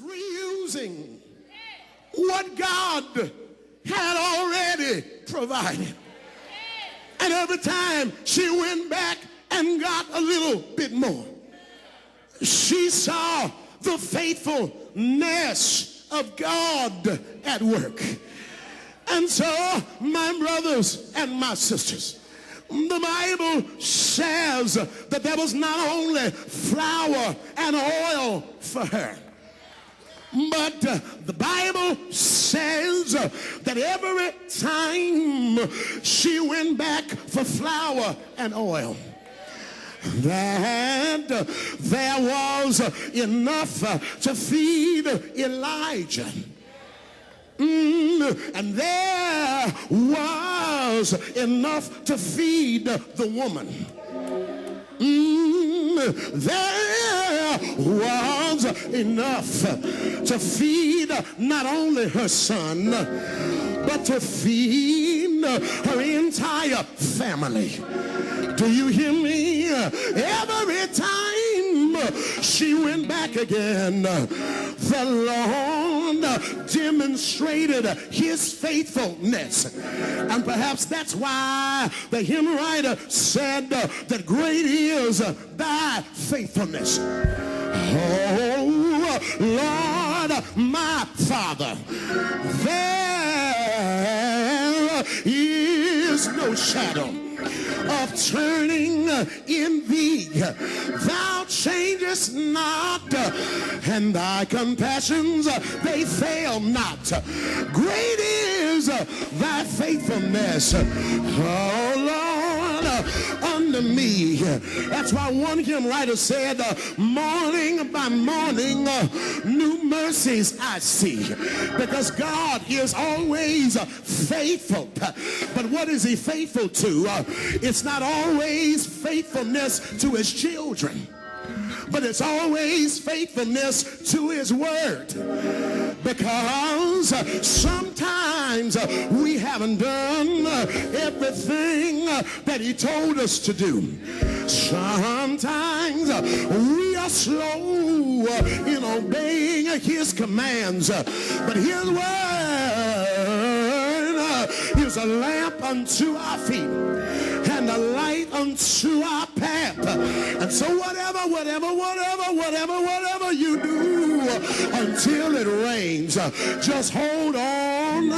reusing what God had already provided. And every time she went back and got a little bit more, she saw the faithfulness of God at work. And so, my brothers and my sisters, the Bible says that there was not only flour and oil for her, but the Bible says that every time she went back for flour and oil, that there was enough to feed Elijah. And there was enough to feed the woman. There was enough to feed not only her son, but to feed her entire family. Do you hear me? Every time she went back again, the Lord demonstrated his faithfulness. And perhaps that's why the hymn writer said that great is thy faithfulness. Oh, Lord, my Father, there is no shadow of turning in thee. Thou changest not, and thy compassions, they fail not. Great is thy faithfulness, oh Lord, unto me. That's why one hymn writer said, morning by morning, new mercies I see. Because God is always faithful. But what is he faithful to? It's not always faithfulness to his children, but it's always faithfulness to his word. Because sometimes we haven't done everything that he told us to do. Sometimes we are slow in obeying his commands, but his word is a lamp unto our feet and a light unto our path. And so whatever you do until it rains, just hold on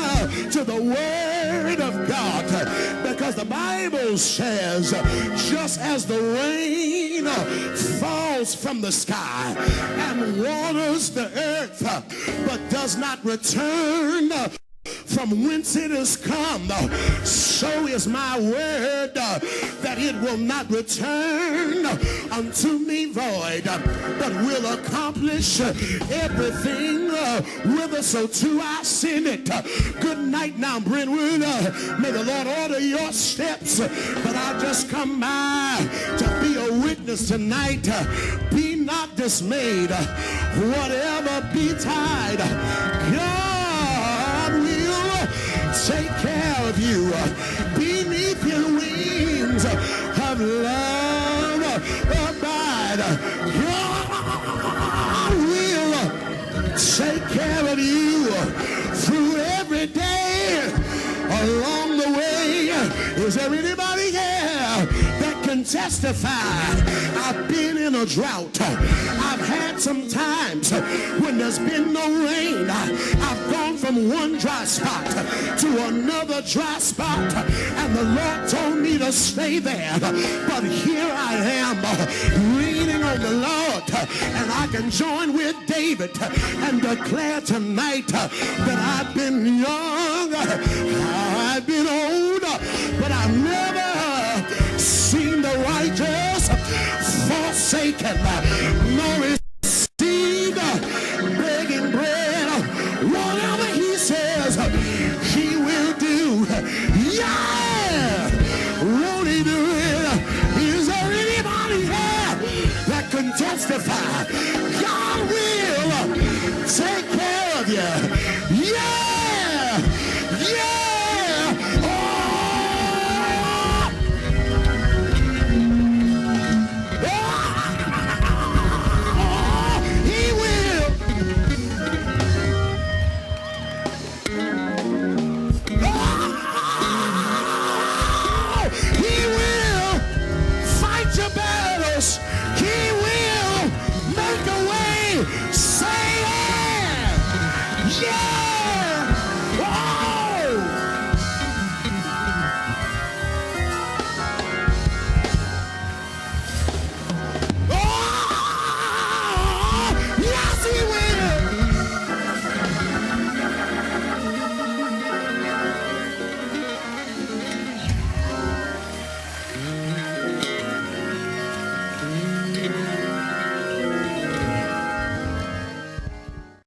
to the word of God, because the Bible says just as the rain falls from the sky and waters the earth but does not return from whence it has come, so is my word, that it will not return unto me void, but will accomplish everything whithersoever I send it. Good night now, Brentwood. May the Lord order your steps. But I just come by to be a witness tonight. Be not dismayed, whatever betide, God will take care of you. Beneath your wings of love abide. God will take care of you through every day along the way. Is there anybody here that can testify? I've been in a drought. I've had some times when there's been no rain. I've gone from one dry spot to another dry spot, and the Lord told me to stay there. But here I am, leaning on the Lord, and I can join with David and declare tonight that I've been young, I've been old, but I've never seen the righteous forsaken, nor his seed begging bread. Whatever he says, he will do. Yeah! Won't he do it? Is there anybody here that can testify? God will take care of you. Yeah! Yeah! Oh! house.